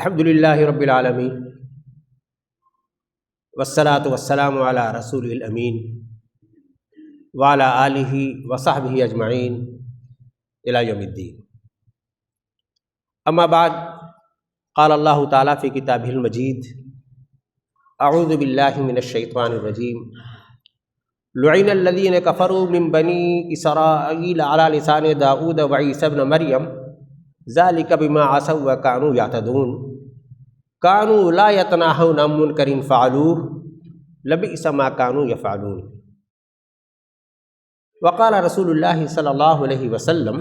الحمد للہ رب العالمین والصلاة والسلام علی رسولہ الامین وعلی آلہ وصحبہ اجمعین الی یوم الدین۔ اما بعد، قال اللہ تعالیٰ فی کتابہ المجید اعوذ باللہ من الشیطان الرجیم لعن الذین کفروا من بنی اسرائیل علی لسان داؤد وعیسی ابن مریم ذلک بما عصوا وکانوا یعتدون کانوا لا یتناہون عن منکر فعلوہ لبئس ما کانوا یفعلون۔ وقال رسول اللہ صلی اللہ علیہ وسلم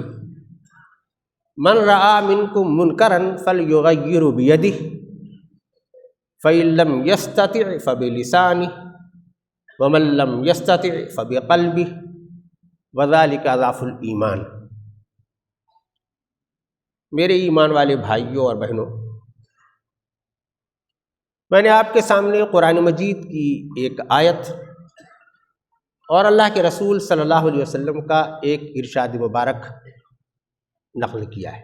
من رأى منکم منکرا فلیغیرہ بیدہ فإن لم یستطع فبلسانہ ومن لم یستطع فبقلبہ وذلک ضعف الایمان۔ میرے ایمان والے بھائیوں اور بہنوں، میں نے آپ کے سامنے قرآن مجید کی ایک آیت اور اللہ کے رسول صلی اللہ علیہ وسلم کا ایک ارشاد مبارک نقل کیا ہے۔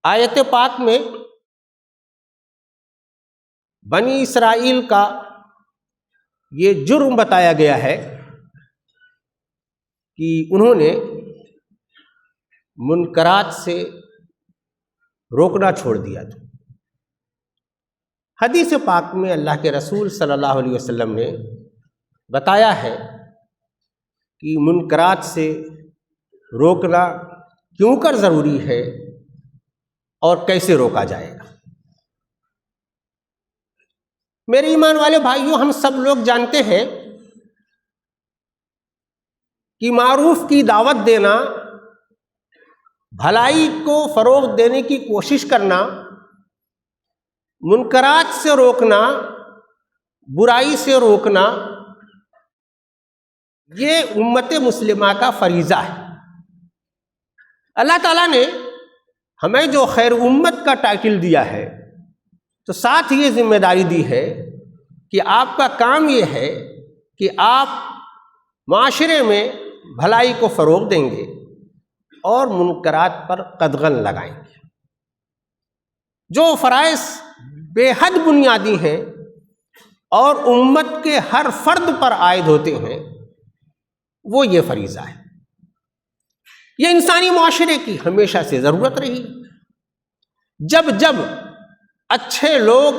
آیت پاک میں بنی اسرائیل کا یہ جرم بتایا گیا ہے کہ انہوں نے منکرات سے روکنا چھوڑ دیا تھا۔ حدیث پاک میں اللہ کے رسول صلی اللہ علیہ وسلم نے بتایا ہے کہ منکرات سے روکنا کیوں کر ضروری ہے اور کیسے روکا جائے گا۔ میرے ایمان والے بھائیوں، ہم سب لوگ جانتے ہیں کہ معروف کی دعوت دینا، بھلائی کو فروغ دینے کی کوشش کرنا، منکرات سے روکنا، برائی سے روکنا، یہ امت مسلمہ کا فریضہ ہے۔ اللہ تعالیٰ نے ہمیں جو خیر امت کا ٹائٹل دیا ہے تو ساتھ یہ ذمہ داری دی ہے کہ آپ کا کام یہ ہے کہ آپ معاشرے میں بھلائی کو فروغ دیں گے اور منکرات پر قدغن لگائیں گے۔ جو فرائض بے حد بنیادی ہیں اور امت کے ہر فرد پر عائد ہوتے ہیں، وہ یہ فریضہ ہے۔ یہ انسانی معاشرے کی ہمیشہ سے ضرورت رہی۔ جب جب اچھے لوگ،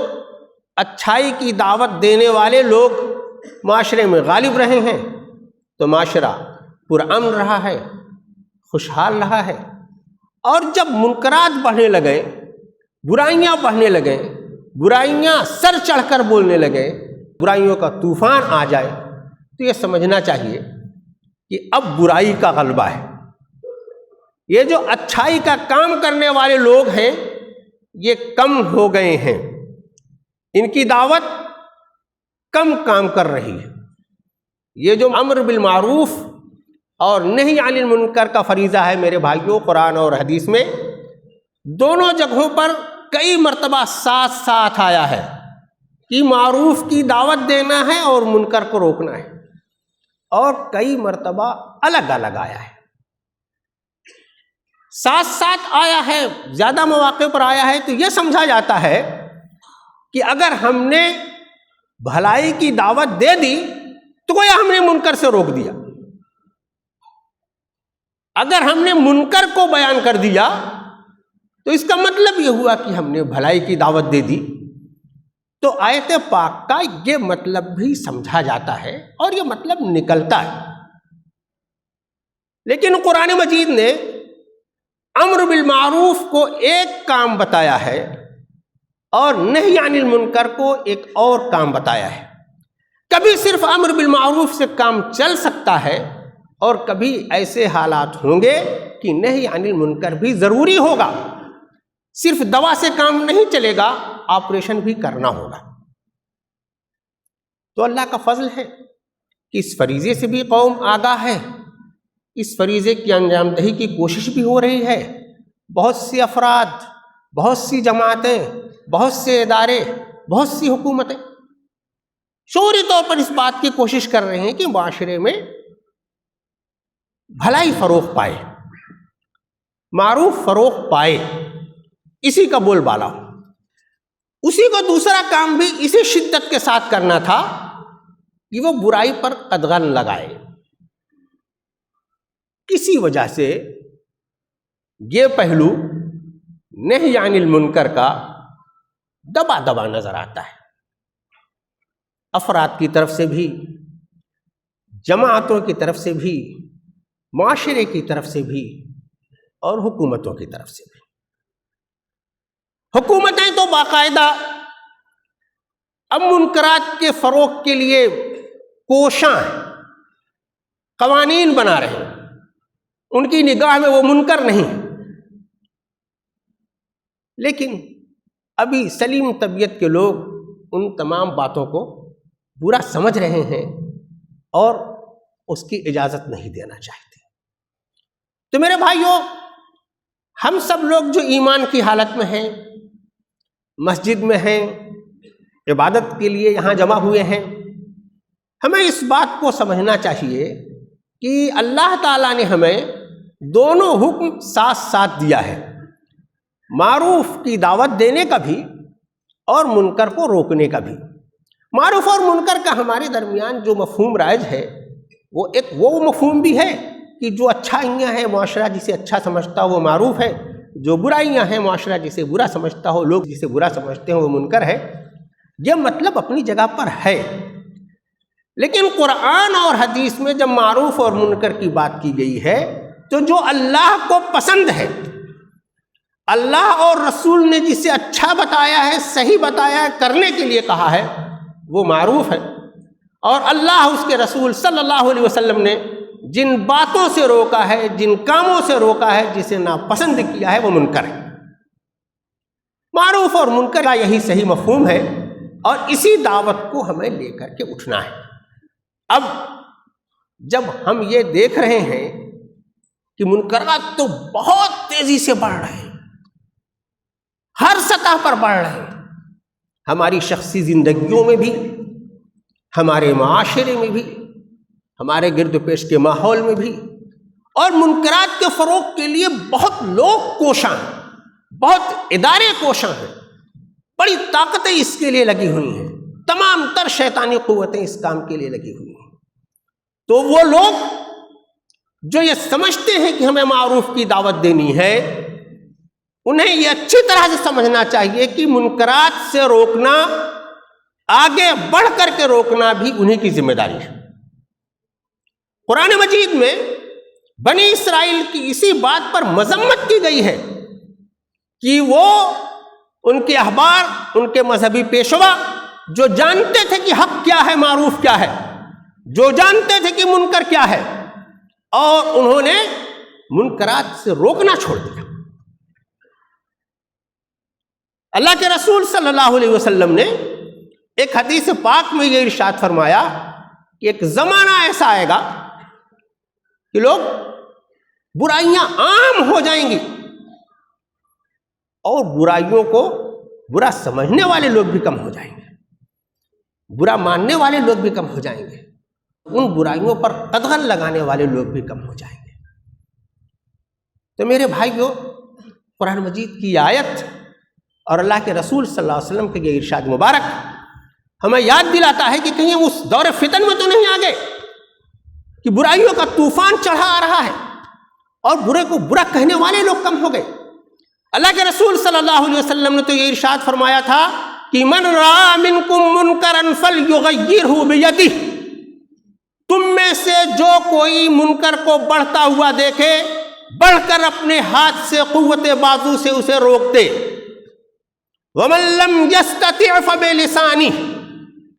اچھائی کی دعوت دینے والے لوگ معاشرے میں غالب رہے ہیں تو معاشرہ پرامن رہا ہے، خوشحال رہا ہے، اور جب منکرات بڑھنے لگے، برائیاں بڑھنے لگے، برائیاں سر چڑھ کر بولنے لگے، برائیوں کا طوفان آ جائے تو یہ سمجھنا چاہیے کہ اب برائی کا غلبہ ہے۔ یہ جو اچھائی کا کام کرنے والے لوگ ہیں یہ کم ہو گئے ہیں، ان کی دعوت کم کام کر رہی ہے۔ یہ جو امر بالمعروف اور نہی عن المنکر کا فریضہ ہے میرے بھائیوں، قرآن اور حدیث میں دونوں جگہوں پر کئی مرتبہ ساتھ ساتھ آیا ہے کہ معروف کی دعوت دینا ہے اور منکر کو روکنا ہے، اور کئی مرتبہ الگ الگ آیا ہے۔ ساتھ ساتھ آیا ہے، زیادہ مواقع پر آیا ہے، تو یہ سمجھا جاتا ہے کہ اگر ہم نے بھلائی کی دعوت دے دی تو گویا ہم نے منکر سے روک دیا، اگر ہم نے منکر کو بیان کر دیا تو اس کا مطلب یہ ہوا کہ ہم نے بھلائی کی دعوت دے دی۔ تو آیت پاک کا یہ مطلب بھی سمجھا جاتا ہے اور یہ مطلب نکلتا ہے، لیکن قرآن مجید نے امر بالمعروف کو ایک کام بتایا ہے اور نہی عن المنکر کو ایک اور کام بتایا ہے۔ کبھی صرف امر بالمعروف سے کام چل سکتا ہے اور کبھی ایسے حالات ہوں گے کہ نہی عن المنکر بھی ضروری ہوگا۔ صرف دوا سے کام نہیں چلے گا، آپریشن بھی کرنا ہوگا۔ تو اللہ کا فضل ہے کہ اس فریضے سے بھی قوم آگاہ ہے، اس فریضے کی انجام دہی کی کوشش بھی ہو رہی ہے۔ بہت سی افراد، بہت سی جماعتیں، بہت سے ادارے، بہت سی حکومتیں شعوری طور پر اس بات کی کوشش کر رہے ہیں کہ معاشرے میں بھلائی فروغ پائے، معروف فروغ پائے، اسی کا بول بالا ہو. اسی کو دوسرا کام بھی اسی شدت کے ساتھ کرنا تھا کہ وہ برائی پر قدغن لگائے. کسی وجہ سے یہ پہلو نہی عن المنکر کا دبا دبا نظر آتا ہے، افراد کی طرف سے بھی، جماعتوں کی طرف سے بھی، معاشرے کی طرف سے بھی، اور حکومتوں کی طرف سے بھی. حکومتیں تو باقاعدہ اب منکرات کے فروغ کے لیے کوشاں ہیں، قوانین بنا رہے ہیں، ان کی نگاہ میں وہ منکر نہیں. لیکن ابھی سلیم طبیعت کے لوگ ان تمام باتوں کو برا سمجھ رہے ہیں اور اس کی اجازت نہیں دینا چاہتے. تو میرے بھائیوں، ہم سب لوگ جو ایمان کی حالت میں ہیں، مسجد میں ہیں، عبادت کے لیے یہاں جمع ہوئے ہیں، ہمیں اس بات کو سمجھنا چاہیے کہ اللہ تعالیٰ نے ہمیں دونوں حکم ساتھ ساتھ دیا ہے، معروف کی دعوت دینے کا بھی اور منکر کو روکنے کا بھی. معروف اور منکر کا ہمارے درمیان جو مفہوم رائج ہے وہ مفہوم بھی ہے کہ جو اچھائیاں ہیں معاشرہ جسے اچھا سمجھتا ہو وہ معروف ہے، جو برائیاں ہیں معاشرہ جسے برا سمجھتا ہو، لوگ جسے برا سمجھتے ہیں وہ منکر ہے. یہ مطلب اپنی جگہ پر ہے. لیکن قرآن اور حدیث میں جب معروف اور منکر کی بات کی گئی ہے تو جو اللہ کو پسند ہے، اللہ اور رسول نے جسے اچھا بتایا ہے، صحیح بتایا ہے، کرنے کے لیے کہا ہے، وہ معروف ہے. اور اللہ اس کے رسول صلی اللہ علیہ وسلم نے جن باتوں سے روکا ہے، جن کاموں سے روکا ہے، جسے ناپسند کیا ہے، وہ منکر ہے. معروف اور منکر کا یہی صحیح مفہوم ہے اور اسی دعوت کو ہمیں لے کر کے اٹھنا ہے. اب جب ہم یہ دیکھ رہے ہیں کہ منکرات تو بہت تیزی سے بڑھ رہے ہیں، ہر سطح پر بڑھ رہے ہیں، ہماری شخصی زندگیوں میں بھی، ہمارے معاشرے میں بھی، ہمارے گرد و پیش کے ماحول میں بھی، اور منکرات کے فروغ کے لیے بہت لوگ کوشاں ہیں، بہت ادارے کوشاں ہیں، بڑی طاقتیں اس کے لیے لگی ہوئی ہیں، تمام تر شیطانی قوتیں اس کام کے لیے لگی ہوئی ہیں. تو وہ لوگ جو یہ سمجھتے ہیں کہ ہمیں معروف کی دعوت دینی ہے، انہیں یہ اچھی طرح سے سمجھنا چاہیے کہ منکرات سے روکنا، آگے بڑھ کر کے روکنا بھی انہی کی ذمہ داری ہے. قرآن مجید میں بنی اسرائیل کی اسی بات پر مذمت کی گئی ہے کہ وہ ان کے احبار، ان کے مذہبی پیشوا جو جانتے تھے کہ حق کیا ہے، معروف کیا ہے، جو جانتے تھے کہ منکر کیا ہے، اور انہوں نے منکرات سے روکنا چھوڑ دیا. اللہ کے رسول صلی اللہ علیہ وسلم نے ایک حدیث پاک میں یہ ارشاد فرمایا کہ ایک زمانہ ایسا آئے گا کہ لوگ برائیاں عام ہو جائیں گی اور برائیوں کو برا سمجھنے والے لوگ بھی کم ہو جائیں گے، برا ماننے والے لوگ بھی کم ہو جائیں گے، ان برائیوں پر قدغن لگانے والے لوگ بھی کم ہو جائیں گے. تو میرے بھائیوں، قرآن مجید کی آیت اور اللہ کے رسول صلی اللہ علیہ وسلم کے یہ ارشاد مبارک ہمیں یاد دلاتا ہے کہ کہیں اس دور فتن میں تو نہیں آ گئے کہ برائیوں کا طوفان چڑھا آ رہا ہے اور برے کو برا کہنے والے لوگ کم ہو گئے. اللہ کے رسول صلی اللہ علیہ وسلم نے تو یہ ارشاد فرمایا تھا کہ من رأى منکم منکرا فلیغیرہ بیدہ، تم میں سے جو کوئی منکر کو بڑھتا ہوا دیکھے، بڑھ کر اپنے ہاتھ سے، قوت بازو سے اسے روک دے. وَمَن لَّمْ يَسْتَطِعْ فَبِلِسَانِهِ،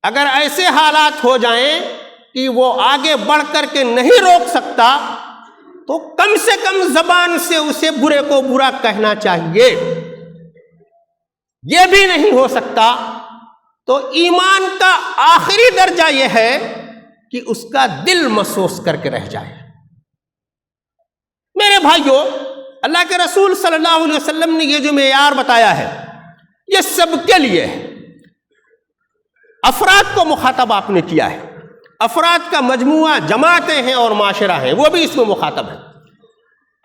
اگر ایسے حالات ہو جائیں کہ وہ آگے بڑھ کر کے نہیں روک سکتا تو کم سے کم زبان سے اسے برے کو برا کہنا چاہیے. یہ بھی نہیں ہو سکتا تو ایمان کا آخری درجہ یہ ہے کہ اس کا دل محسوس کر کے رہ جائے. میرے بھائیوں، اللہ کے رسول صلی اللہ علیہ وسلم نے یہ جو معیار بتایا ہے یہ سب کے لیے ہے. افراد کو مخاطب آپ نے کیا ہے، افراد کا مجموعہ، جماعتیں ہیں اور معاشرہ ہیں، وہ بھی اس میں مخاطب ہے.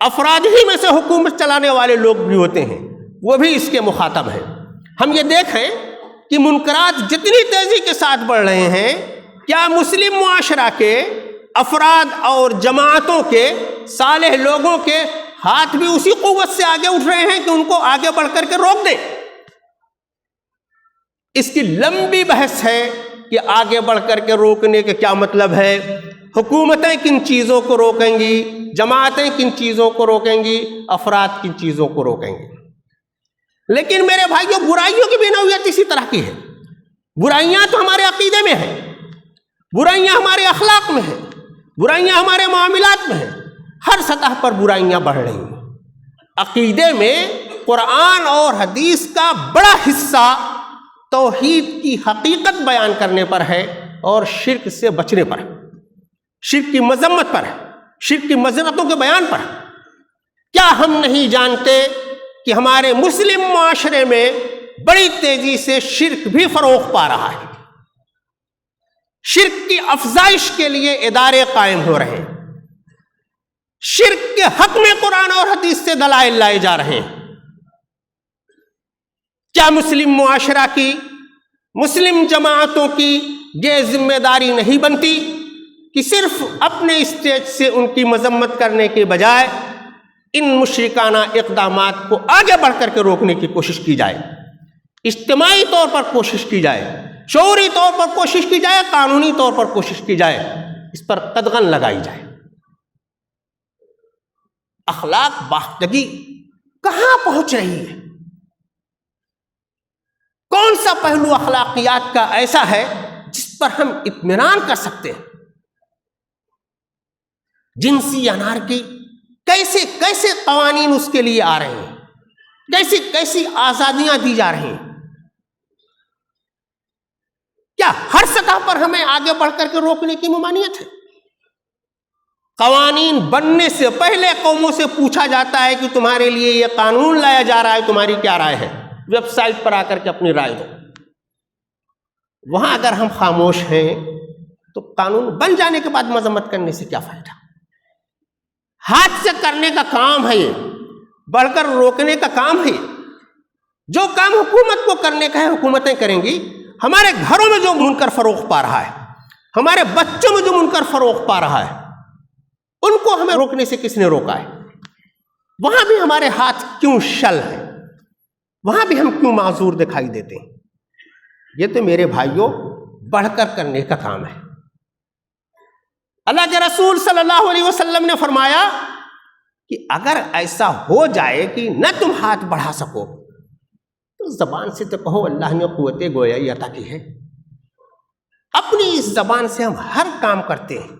افراد ہی میں سے حکومت چلانے والے لوگ بھی ہوتے ہیں، وہ بھی اس کے مخاطب ہیں۔ ہم یہ دیکھیں کہ منکرات جتنی تیزی کے ساتھ بڑھ رہے ہیں، کیا مسلم معاشرہ کے افراد اور جماعتوں کے صالح لوگوں کے ہاتھ بھی اسی قوت سے آگے اٹھ رہے ہیں کہ ان کو آگے بڑھ کر کے روک دیں؟ اس کی لمبی بحث ہے کہ آگے بڑھ کر کے روکنے کے کیا مطلب ہے، حکومتیں کن چیزوں کو روکیں گی، جماعتیں کن چیزوں کو روکیں گی، افراد کن چیزوں کو روکیں گے۔ لیکن میرے بھائیوں، برائیوں کی بھی نوعیت اسی طرح کی ہے۔ برائیاں تو ہمارے عقیدے میں ہیں، برائیاں ہمارے اخلاق میں ہیں، برائیاں ہمارے معاملات میں ہیں، ہر سطح پر برائیاں بڑھ رہی ہیں۔ عقیدے میں قرآن اور حدیث کا بڑا حصہ توحید کی حقیقت بیان کرنے پر ہے اور شرک سے بچنے پر، شرک کی مذمت پر ہے، شرک کی مذرتوں کے بیان پر۔ کیا ہم نہیں جانتے کہ ہمارے مسلم معاشرے میں بڑی تیزی سے شرک بھی فروغ پا رہا ہے؟ شرک کی افزائش کے لیے ادارے قائم ہو رہے ہیں، شرک کے حق میں قرآن اور حدیث سے دلائل لائے جا رہے ہیں۔ کیا مسلم معاشرہ کی، مسلم جماعتوں کی یہ ذمہ داری نہیں بنتی کہ صرف اپنے اسٹیج سے ان کی مذمت کرنے کے بجائے ان مشرکانہ اقدامات کو آگے بڑھ کر کے روکنے کی کوشش کی جائے، اجتماعی طور پر کوشش کی جائے، شعوری طور پر کوشش کی جائے، قانونی طور پر کوشش کی جائے، اس پر قدغن لگائی جائے۔ اخلاق باختگی کہاں پہنچ رہی ہے؟ کون سا پہلو اخلاقیات کا ایسا ہے جس پر ہم اطمینان کر سکتے ہیں؟ جنسی انارکی، کیسے کیسے قوانین اس کے لیے آ رہے ہیں، کیسی کیسی آزادیاں دی جا رہی ہیں۔ کیا ہر سطح پر ہمیں آگے بڑھ کر کے روکنے کی ممانعت ہے؟ قوانین بننے سے پہلے قوموں سے پوچھا جاتا ہے کہ تمہارے لیے یہ قانون لایا جا رہا ہے، تمہاری کیا رائے ہے؟ ویب سائٹ پر آ کر کے اپنی رائے دو۔ وہاں اگر ہم خاموش ہیں تو قانون بن جانے کے بعد مذمت کرنے سے کیا فائدہ؟ ہاتھ سے کرنے کا کام ہے، یہ بڑھ کر روکنے کا کام ہے۔ جو کام حکومت کو کرنے کا ہے حکومتیں کریں گی۔ ہمارے گھروں میں جو منکر فروغ پا رہا ہے، ہمارے بچوں میں جو منکر فروغ پا رہا ہے، ان کو ہمیں روکنے سے کس نے روکا ہے؟ وہاں بھی ہمارے ہاتھ کیوں شل ہیں؟ وہاں بھی ہم کیوں معذور دکھائی دیتے ہیں؟ یہ تو میرے بھائیوں بڑھ کر کرنے کا کام ہے۔ اللہ کے رسول صلی اللہ علیہ وسلم نے فرمایا کہ اگر ایسا ہو جائے کہ نہ تم ہاتھ بڑھا سکو تو زبان سے تو کہو اللہ نے قوت گویائی عطا کی ہے۔ اپنی اس زبان سے ہم ہر کام کرتے ہیں۔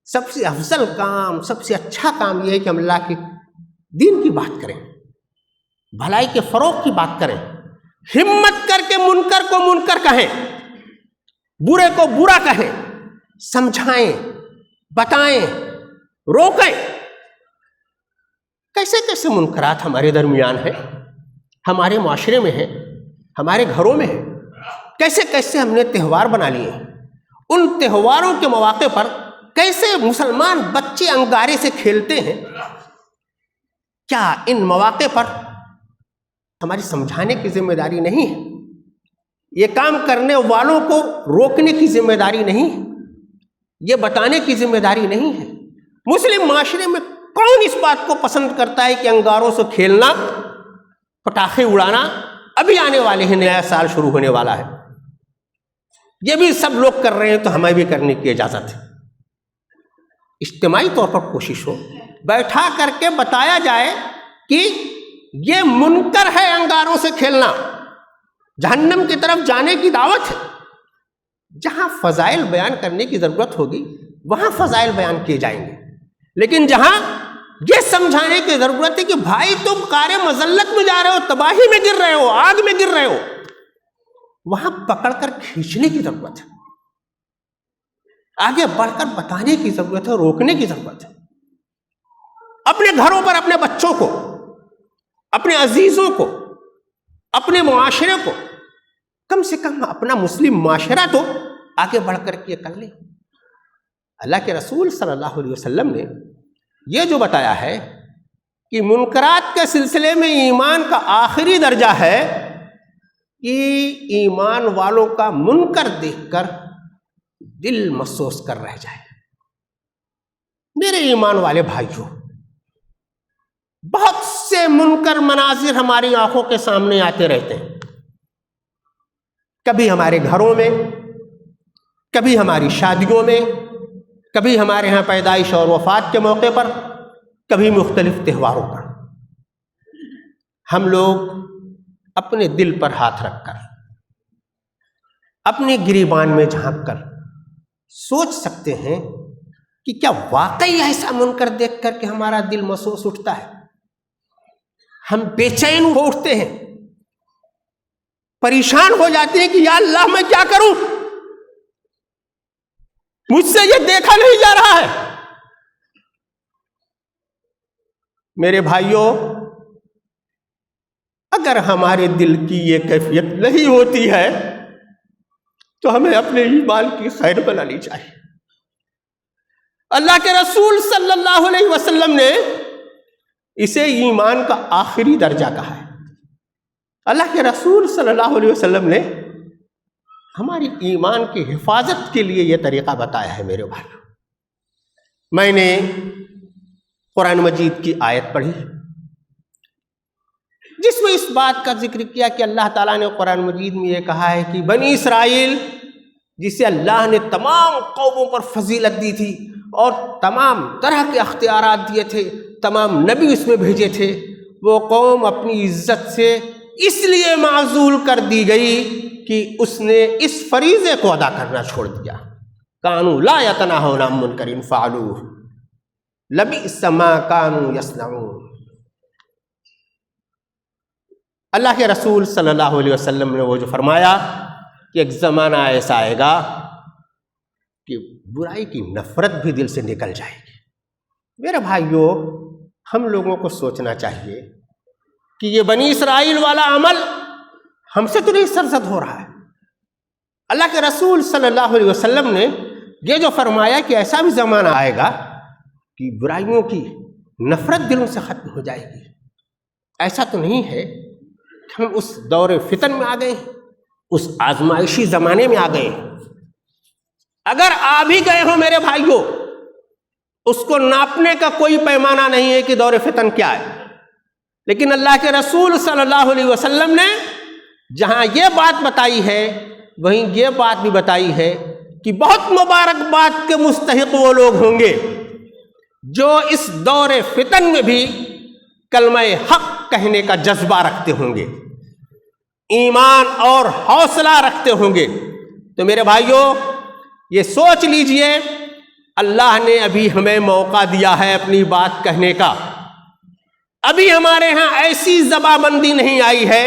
سب سے افضل کام، سب سے اچھا کام یہ ہے کہ ہم اللہ کے دین کی بات کریں، بھلائی کے فروغ کی بات کریں، ہمت کر کے منکر کو منکر کہیں، برے کو برا کہیں، سمجھائیں، بتائیں، روکیں۔ کیسے کیسے منکرات ہمارے درمیان ہیں، ہمارے معاشرے میں ہیں، ہمارے گھروں میں ہیں۔ کیسے کیسے ہم نے تہوار بنا لیے ہیں۔ ان تہواروں کے مواقع پر کیسے مسلمان بچے انگارے سے کھیلتے ہیں۔ کیا ان مواقع پر ہماری سمجھانے کی ذمہ داری نہیں ہے؟ یہ کام کرنے والوں کو روکنے کی ذمہ داری نہیں ہے؟ یہ بتانے کی ذمہ داری نہیں ہے؟ مسلم معاشرے میں کون اس بات کو پسند کرتا ہے کہ انگاروں سے کھیلنا، پٹاخے اڑانا؟ ابھی آنے والے ہیں، نیا سال شروع ہونے والا ہے، یہ بھی سب لوگ کر رہے ہیں تو ہمیں بھی کرنے کی اجازت ہے۔ اجتماعی طور پر کوشش ہو، بیٹھا کر کے بتایا جائے کہ یہ منکر ہے انگاروں سے کھیلنا، جہنم کی طرف جانے کی دعوت ہے۔ جہاں فضائل بیان کرنے کی ضرورت ہوگی وہاں فضائل بیان کیے جائیں گے، لیکن جہاں یہ سمجھانے کی ضرورت ہے کہ بھائی تم قعر مذلت میں جا رہے ہو، تباہی میں گر رہے ہو، آگ میں گر رہے ہو، وہاں پکڑ کر کھینچنے کی ضرورت ہے، آگے بڑھ کر بتانے کی ضرورت ہے، روکنے کی ضرورت ہے۔ اپنے گھروں پر اپنے بچوں کو، اپنے عزیزوں کو، اپنے معاشرے کو، کم سے کم اپنا مسلم معاشرہ تو آگے بڑھ کر کے کر لیں۔ اللہ کے رسول صلی اللہ علیہ وسلم نے یہ جو بتایا ہے کہ منکرات کے سلسلے میں ایمان کا آخری درجہ ہے کہ ایمان والوں کا منکر دیکھ کر دل محسوس کر رہ جائے۔ میرے ایمان والے بھائیوں، بہت سے منکر مناظر ہماری آنکھوں کے سامنے آتے رہتے ہیں، کبھی ہمارے گھروں میں، کبھی ہماری شادیوں میں، کبھی ہمارے ہاں پیدائش اور وفات کے موقع پر، کبھی مختلف تہواروں پر۔ ہم لوگ اپنے دل پر ہاتھ رکھ کر، اپنے گریبان میں جھانک کر سوچ سکتے ہیں کہ کیا واقعی ایسا منکر دیکھ کر کے ہمارا دل محسوس اٹھتا ہے؟ ہم بے چین ہو اٹھتے ہیں، پریشان ہو جاتے ہیں کہ یا اللہ میں کیا کروں، مجھ سے یہ دیکھا نہیں جا رہا ہے۔ میرے بھائیوں، اگر ہمارے دل کی یہ کیفیت نہیں ہوتی ہے تو ہمیں اپنے ایمان کی خیر بنانی چاہیے۔ اللہ کے رسول صلی اللہ علیہ وسلم نے اسے ایمان کا آخری درجہ کہا ہے۔ اللہ کے رسول صلی اللہ علیہ وسلم نے ہماری ایمان کی حفاظت کے لیے یہ طریقہ بتایا ہے۔ میرے بھائیو، میں نے قرآن مجید کی آیت پڑھی جس میں اس بات کا ذکر کیا کہ اللہ تعالیٰ نے قرآن مجید میں یہ کہا ہے کہ بنی اسرائیل، جسے اللہ نے تمام قوموں پر فضیلت دی تھی اور تمام طرح کے اختیارات دیے تھے، تمام نبی اس میں بھیجے تھے، وہ قوم اپنی عزت سے اس لیے معزول کر دی گئی کہ اس نے اس فریضے کو ادا کرنا چھوڑ دیا۔ کانوا لا یتناہون عن منکر فعلوہ لبئس ما کانوا یصنعون۔ اللہ کے رسول صلی اللہ علیہ وسلم نے وہ جو فرمایا کہ ایک زمانہ ایسا آئے گا کہ برائی کی نفرت بھی دل سے نکل جائے گی۔ میرے بھائیوں، ہم لوگوں کو سوچنا چاہیے کہ یہ بنی اسرائیل والا عمل ہم سے تو نہیں سرزد ہو رہا ہے۔ اللہ کے رسول صلی اللہ علیہ وسلم نے یہ جو فرمایا کہ ایسا بھی زمانہ آئے گا کہ برائیوں کی نفرت دلوں سے ختم ہو جائے گی، ایسا تو نہیں ہے کہ ہم اس دور فتن میں آ گئے ہیں، اس آزمائشی زمانے میں آ گئے ہیں۔ اگر آ بھی گئے ہوں میرے بھائیوں، اس کو ناپنے کا کوئی پیمانہ نہیں ہے کہ دور فتن کیا ہے، لیکن اللہ کے رسول صلی اللہ علیہ وسلم نے جہاں یہ بات بتائی ہے وہیں یہ بات بھی بتائی ہے کہ بہت مبارکباد کے مستحق وہ لوگ ہوں گے جو اس دور فتن میں بھی کلمہ حق کہنے کا جذبہ رکھتے ہوں گے، ایمان اور حوصلہ رکھتے ہوں گے۔ تو میرے بھائیوں، یہ سوچ لیجئے، اللہ نے ابھی ہمیں موقع دیا ہے اپنی بات کہنے کا۔ ابھی ہمارے ہاں ایسی زبان بندی نہیں آئی ہے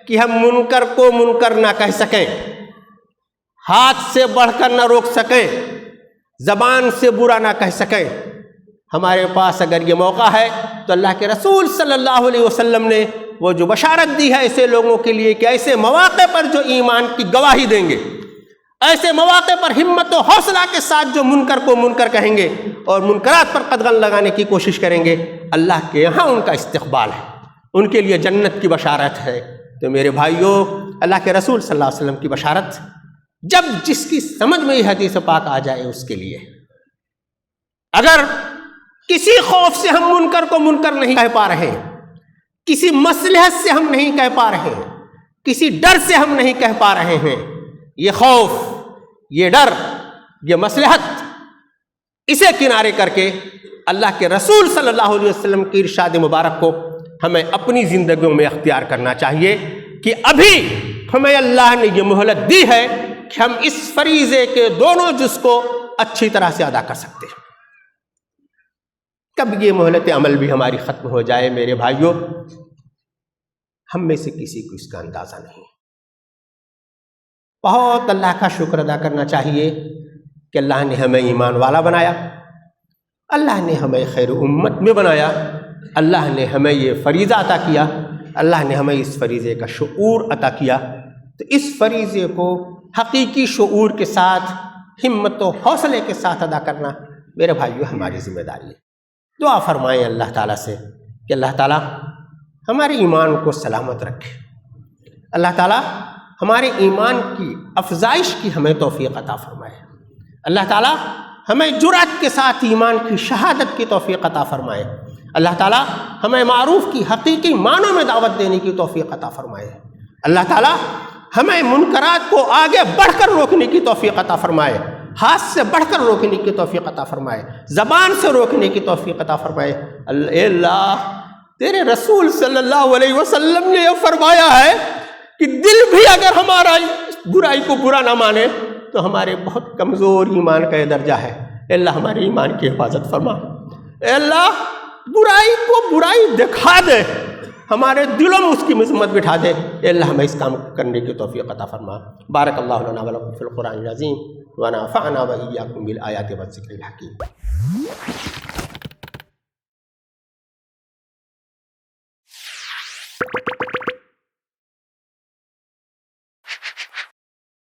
کہ ہم منکر کو منکر نہ کہہ سکیں، ہاتھ سے بڑھ کر نہ روک سکیں، زبان سے برا نہ کہہ سکیں۔ ہمارے پاس اگر یہ موقع ہے تو اللہ کے رسول صلی اللہ علیہ وسلم نے وہ جو بشارت دی ہے ایسے لوگوں کے لیے کہ ایسے مواقع پر جو ایمان کی گواہی دیں گے، ایسے مواقع پر ہمت و حوصلہ کے ساتھ جو منکر کو منکر کہیں گے اور منکرات پر قدغن لگانے کی کوشش کریں گے، اللہ کے یہاں ان کا استقبال ہے، ان کے لیے جنت کی بشارت ہے۔ تو میرے بھائیوں، اللہ کے رسول صلی اللہ علیہ وسلم کی بشارت جب جس کی سمجھ میں یہ حدیث پاک آ جائے اس کے لیے، اگر کسی خوف سے ہم منکر کو منکر نہیں کہہ پا رہے ہیں، کسی مصلحت سے ہم نہیں کہہ پا رہے ہیں، کسی ڈر سے ہم نہیں کہہ پا رہے ہیں، یہ خوف، یہ ڈر، یہ مصلحت، اسے کنارے کر کے اللہ کے رسول صلی اللہ علیہ وسلم کی ارشاد مبارک کو ہمیں اپنی زندگیوں میں اختیار کرنا چاہیے کہ ابھی ہمیں اللہ نے یہ مہلت دی ہے کہ ہم اس فریضے کے دونوں جز کو اچھی طرح سے ادا کر سکتے ہیں۔ کب یہ مہلت عمل بھی ہماری ختم ہو جائے میرے بھائیوں، ہم میں سے کسی کو اس کا اندازہ نہیں۔ بہت اللہ کا شکر ادا کرنا چاہیے کہ اللہ نے ہمیں ایمان والا بنایا، اللہ نے ہمیں خیر امت میں بنایا، اللہ نے ہمیں یہ فریضہ عطا کیا، اللہ نے ہمیں اس فریضے کا شعور عطا کیا۔ تو اس فریضے کو حقیقی شعور کے ساتھ، ہمت و حوصلے کے ساتھ ادا کرنا میرے بھائیوں ہماری ذمہ داری ہے۔ دعا فرمائیں اللہ تعالیٰ سے کہ اللہ تعالیٰ ہمارے ایمان کو سلامت رکھے، اللہ تعالیٰ ہمارے ایمان کی افزائش کی ہمیں توفیق عطا فرمائے، اللہ تعالیٰ ہمیں جرأت کے ساتھ ایمان کی شہادت کی توفیق عطا فرمائے، اللہ تعالیٰ ہمیں معروف کی حقیقی معنوں میں دعوت دینے کی توفیق عطا فرمائے، اللہ تعالیٰ ہمیں منکرات کو آگے بڑھ کر روکنے کی توفیق عطا فرمائے، ہاتھ سے بڑھ کر روکنے کی توفیق عطا فرمائے، زبان سے روکنے کی توفیق عطا فرمائے۔ اے اللہ، تیرے رسول صلی اللہ علیہ وسلم نے یہ فرمایا ہے کہ دل بھی اگر ہمارا برائی کو برا نہ مانے تو ہمارے بہت کمزور ایمان کا یہ درجہ ہے۔ اے اللہ ہمارے ایمان کی حفاظت فرما، اے اللہ برائی کو برائی دکھا دے، ہمارے دلوں میں اس کی مذمت بٹھا دے، اے اللہ ہمیں اس کام کرنے کی توفیق عطا فرما۔ بارک اللہ لنا ولکم فی القرآن العظیم ونفعنا وإیاکم بالآیات والذکر الحکیم۔